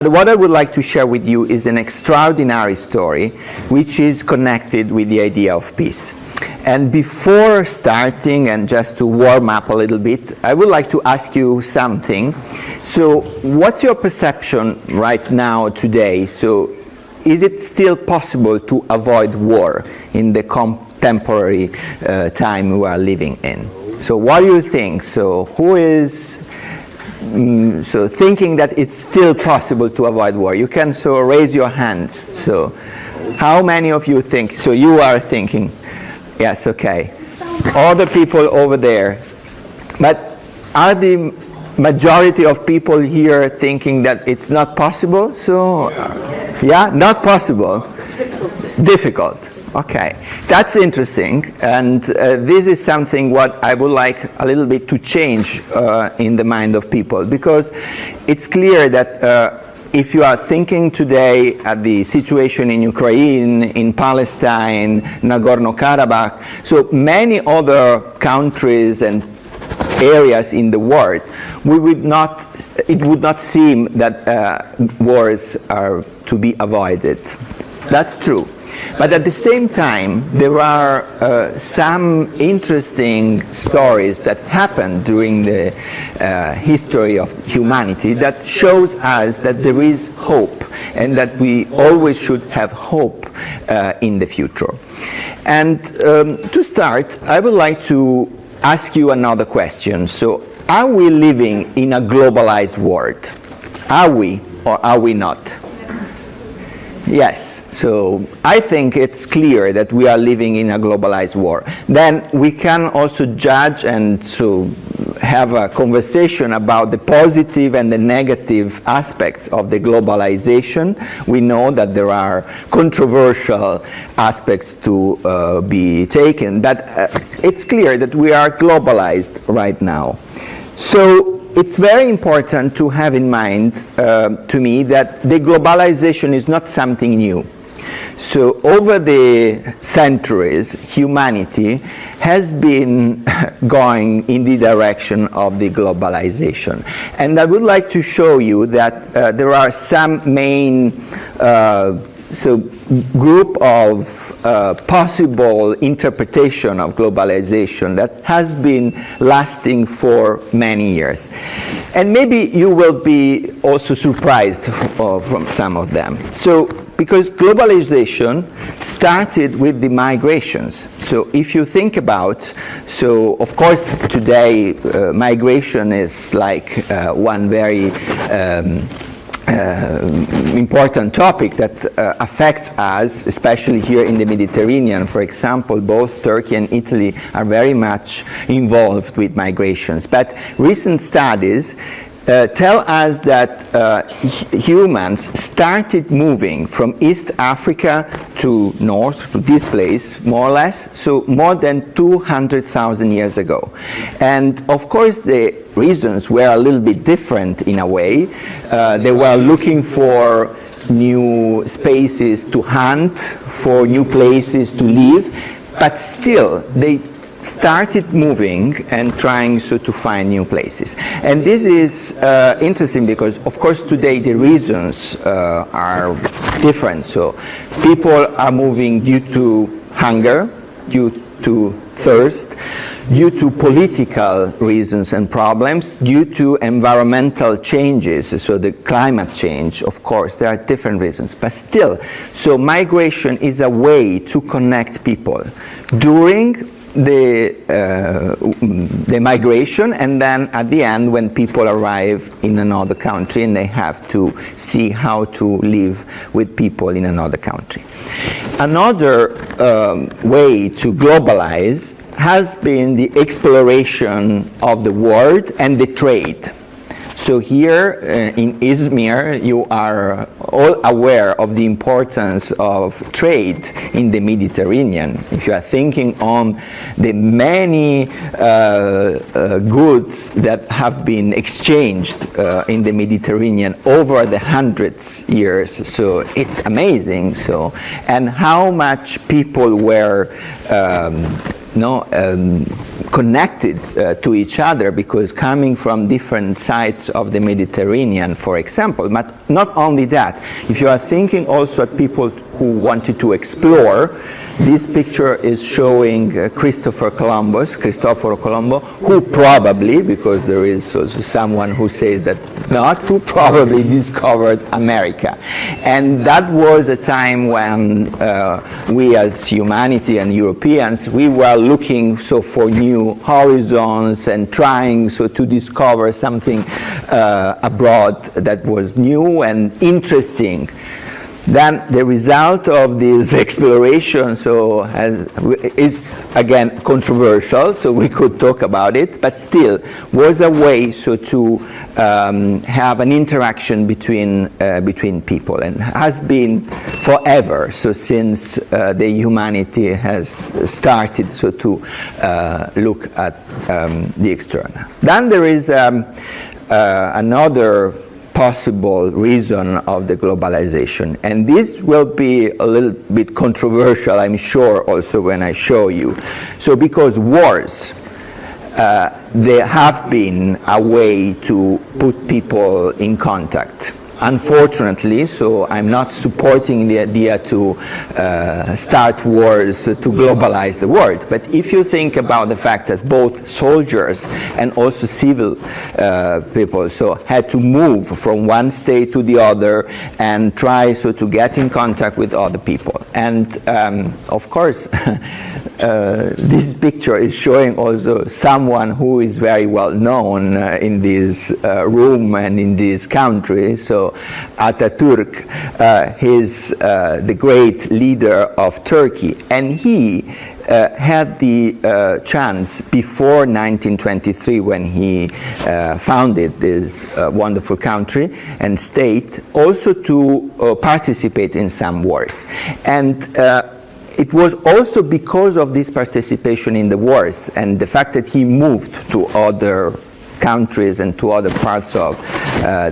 What I would like to share with you is an extraordinary story which is connected with the idea of peace. And before starting, and just to warm up a little bit, I would like to ask you something. So what's your perception right now, today? So is it still possible to avoid war in the contemporary time we are living in? So what do you think? So who is so thinking that it's still possible to avoid war? You can so raise your hands. So how many of you think? So you are thinking, yes, okay. All the people over there. But are the majority of people here thinking that it's not possible? So yeah, not possible. Difficult. Okay, that's interesting, and this is something what I would like a little bit to change in the mind of people, because it's clear that if you are thinking today at the situation in Ukraine, in Palestine, Nagorno-Karabakh, so many other countries and areas in the world, it would not seem that wars are to be avoided. That's true. But at the same time, there are some interesting stories that happened during the history of humanity that shows us that there is hope, and that we always should have hope in the future. And to start, I would like to ask you another question. So, are we living in a globalized world? Are we, or are we not? Yes. So I think it's clear that we are living in a globalized war. Then we can also judge and so have a conversation about the positive and the negative aspects of the globalization. We know that there are controversial aspects to be taken, but it's clear that we are globalized right now. So it's very important to have in mind, to me, that the globalization is not something new. So over the centuries, humanity has been going in the direction of the globalization. And I would like to show you that there are some main group of possible interpretation of globalization that has been lasting for many years. And maybe you will be also surprised from some of them. So, because globalization started with the migrations. So if you think about, so of course today migration is like one very important topic that affects us, especially here in the Mediterranean. For example, both Turkey and Italy are very much involved with migrations. But recent studies tell us that humans started moving from East Africa to North, to this place, more or less, so more than 200,000 years ago. And of course the reasons were a little bit different in a way. They were looking for new spaces to hunt, for new places to live, but still they started moving and trying to find new places. And this is interesting because, of course, today the reasons are different. So people are moving due to hunger, due to thirst, due to political reasons and problems, due to environmental changes, so the climate change, of course, there are different reasons. But still, so migration is a way to connect people during the migration, and then at the end when people arrive in another country and they have to see how to live with people in another country. Another way to globalize has been the exploration of the world and the trade. So here in Izmir, you are all aware of the importance of trade in the Mediterranean. If you are thinking on the many goods that have been exchanged in the Mediterranean over the hundreds of years, so it's amazing. So, and how much people were connected to each other, because coming from different sides of the Mediterranean, for example. But not only that, if you are thinking also of people who wanted to explore, this picture is showing Cristoforo Colombo, who probably, because there is also someone who says that not, who probably discovered America. And that was a time when we as humanity and Europeans, we were looking for new horizons and trying to discover something abroad that was new and interesting. Then the result of this exploration is again controversial, so we could talk about it, but still was a way to have an interaction between people, and has been forever. So since the humanity has started to look at the external. Then there is another possible reason of the globalization, and this will be a little bit controversial, I'm sure, also when I show you. So because wars, they have been a way to put people in contact. Unfortunately, so I'm not supporting the idea to start wars to globalize the world, but if you think about the fact that both soldiers and also civil people had to move from one state to the other and try to get in contact with other people. And of course, this picture is showing also someone who is very well known in this room and in this country. So Ataturk, he's the great leader of Turkey, and he had the chance before 1923, when he founded this wonderful country and state, also to participate in some wars. And it was also because of this participation in the wars and the fact that he moved to other countries and to other parts of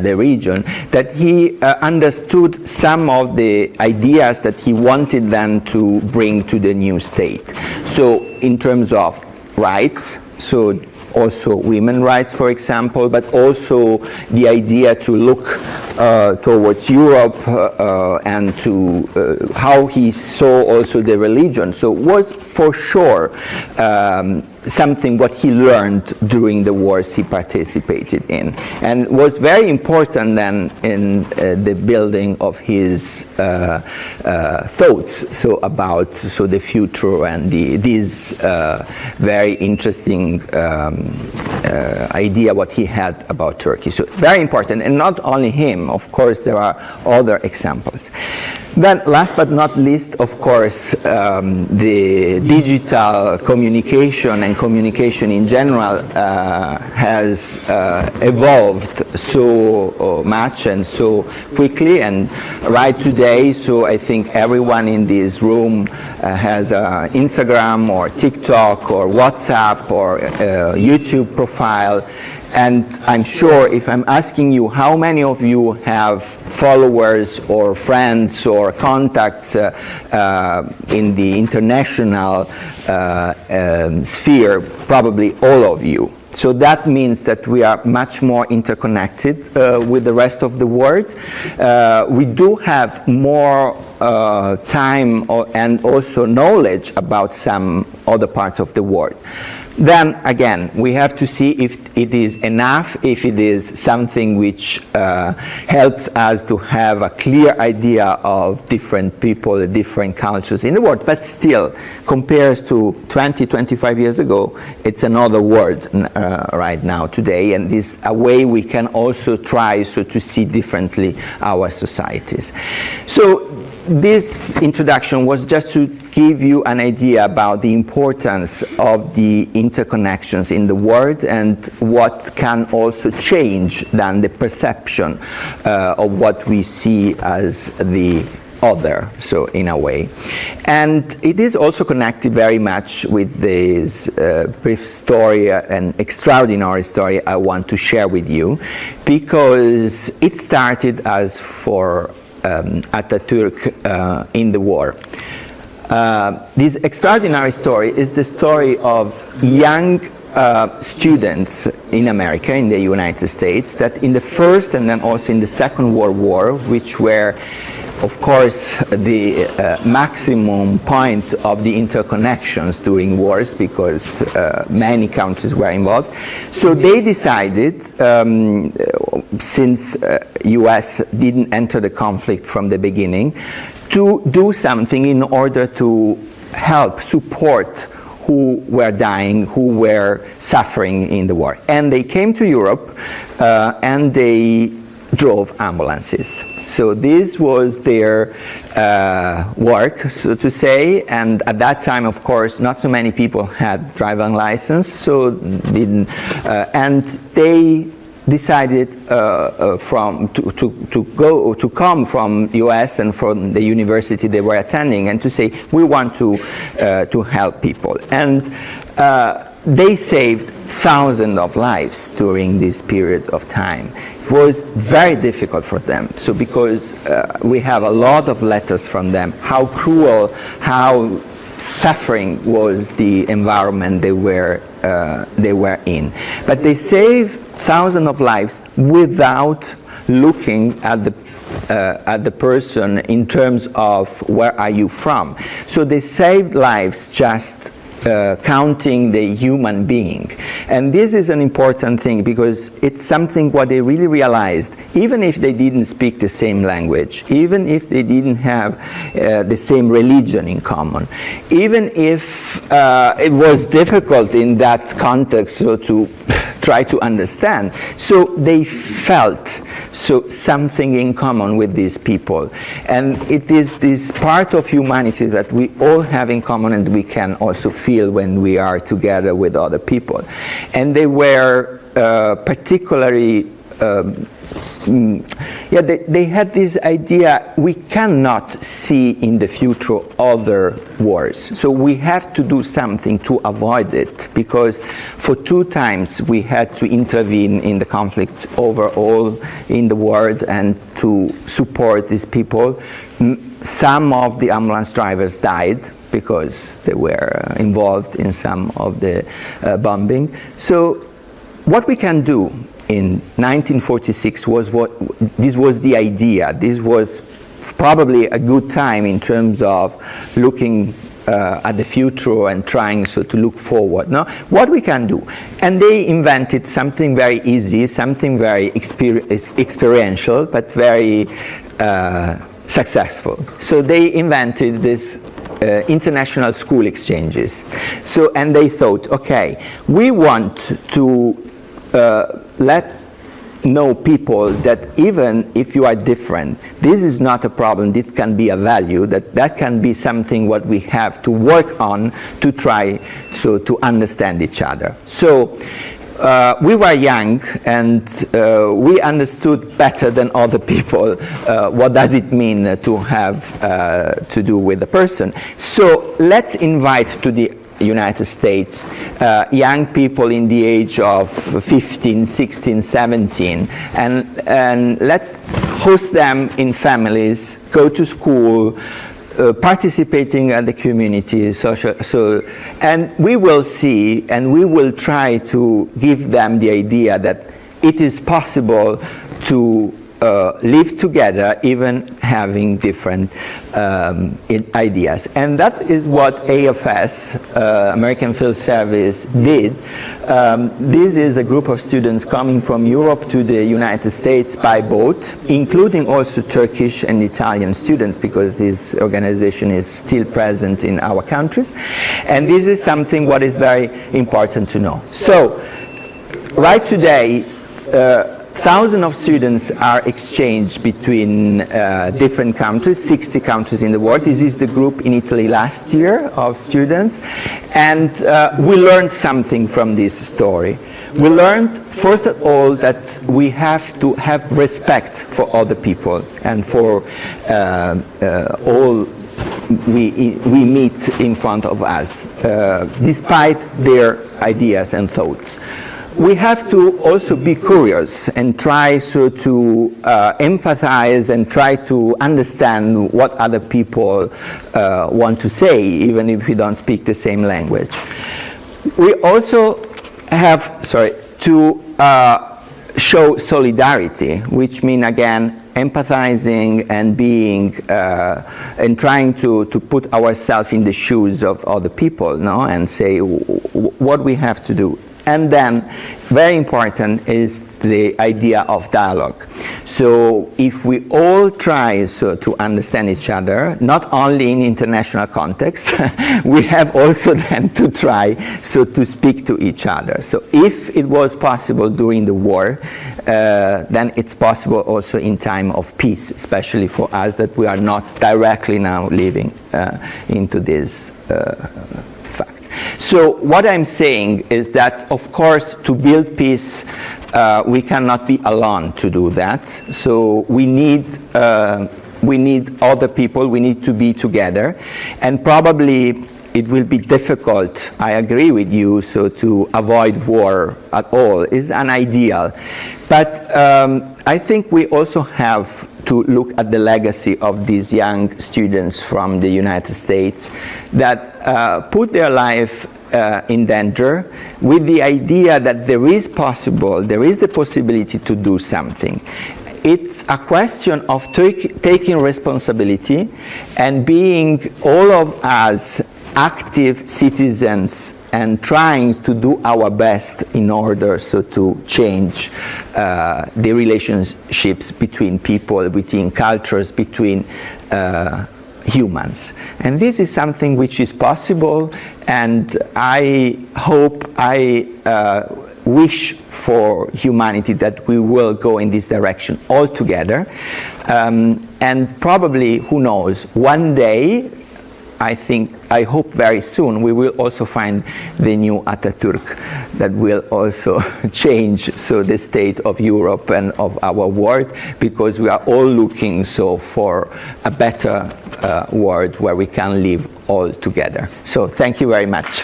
the region, that he understood some of the ideas that he wanted then to bring to the new state. So in terms of rights, so also women's rights, for example, but also the idea to look towards Europe and to how he saw also the religion. So was for sure something what he learned during the wars he participated in, and was very important then in the building of his thoughts about the future and this very interesting idea what he had about Turkey. So very important, and not only him, of course there are other examples. Then last but not least, of course, the digital communication and communication in general has evolved so much and so quickly, and right today, so I think everyone in this room has Instagram or TikTok or WhatsApp or YouTube profile. And I'm sure if I'm asking you how many of you have followers or friends or contacts in the international sphere, probably all of you. So that means that we are much more interconnected with the rest of the world. We do have more time and also knowledge about some other parts of the world. Then again, we have to see if it is enough, if it is something which helps us to have a clear idea of different people, different cultures in the world, but still, compares to 20, 25 years ago, it's another world right now, today, and this a way we can also try to see differently our societies. So this introduction was just to give you an idea about the importance of the interconnections in the world and what can also change then the perception of what we see as the other, so in a way. And it is also connected very much with this brief story, an extraordinary story I want to share with you, because it started as for Ataturk in the war. This extraordinary story is the story of young students in America, in the United States, that in the First and then also in the Second World War, which were, of course, the maximum point of the interconnections during wars, because many countries were involved. So they decided, since US didn't enter the conflict from the beginning, to do something in order to help support who were dying, who were suffering in the war. And they came to Europe and they drove ambulances. So this was their work, so to say, and at that time, of course, not so many people had driving license, so didn't, and they decided to come from US and from the university they were attending and to say, we want to help people. And they saved thousands of lives during this period of time. It was very difficult for them. So because we have a lot of letters from them, how cruel, how suffering was the environment they were in. But they saved thousands of lives without looking at the person in terms of where are you from. So they saved lives just counting the human being. And this is an important thing because it's something what they really realized, even if they didn't speak the same language, even if they didn't have the same religion in common, even if it was difficult in that context so to try to understand. So they felt something in common with these people. And it is this part of humanity that we all have in common and we can also feel when we are together with other people. And they were particularly they had this idea, we cannot see in the future other wars. So we have to do something to avoid it, because for 2 times we had to intervene in the conflicts overall in the world and to support these people. Some of the ambulance drivers died because they were involved in some of the bombing. So what we can do in 1946 this was the idea. This was probably a good time in terms of looking at the future and trying to look forward. Now, what we can do? And they invented something very easy, something very experiential, but very successful. So they invented this international school exchanges. So, and they thought, okay, we want to let know people that even if you are different, this is not a problem, this can be a value, that can be something what we have to work on to try to understand each other. So we were young and we understood better than other people what does it mean to have to do with a person. So let's invite to the United States young people in the age of 15, 16, 17, and let's host them in families, go to school, participating in the community, and we will see and we will try to give them the idea that it is possible to live together even having different ideas. And that is what AFS, American Field Service, did. This is a group of students coming from Europe to the United States by boat, including also Turkish and Italian students, because this organization is still present in our countries. And this is something what is very important to know. So, right today, thousands of students are exchanged between different countries, 60 countries in the world. This is the group in Italy last year of students. And we learned something from this story. We learned, first of all, that we have to have respect for other people and for all we meet in front of us, despite their ideas and thoughts. We have to also be curious and try to empathize and try to understand what other people want to say, even if we don't speak the same language. We also show solidarity, which means again empathizing and being and trying to put ourselves in the shoes of other people, no, and say what we have to do. And then, very important is the idea of dialogue. So if we all try to understand each other, not only in international context, we have also then to try to speak to each other. So if it was possible during the war, then it's possible also in time of peace, especially for us that we are not directly now living into this fact. So what I'm saying is that, of course, to build peace, we cannot be alone to do that. So we need other people, we need to be together, and probably it will be difficult, I agree with you, so to avoid war at all is an ideal. But I think we also have to look at the legacy of these young students from the United States that put their life in danger with the idea that there is the possibility to do something. It's a question of taking responsibility and being all of us active citizens and trying to do our best in order to change the relationships between people, between cultures, between humans. And this is something which is possible, and I hope, I wish for humanity that we will go in this direction all together. And probably, who knows, one day, I hope very soon, we will also find the new Ataturk that will also change the state of Europe and of our world, because we are all looking for a better world where we can live all together. So thank you very much.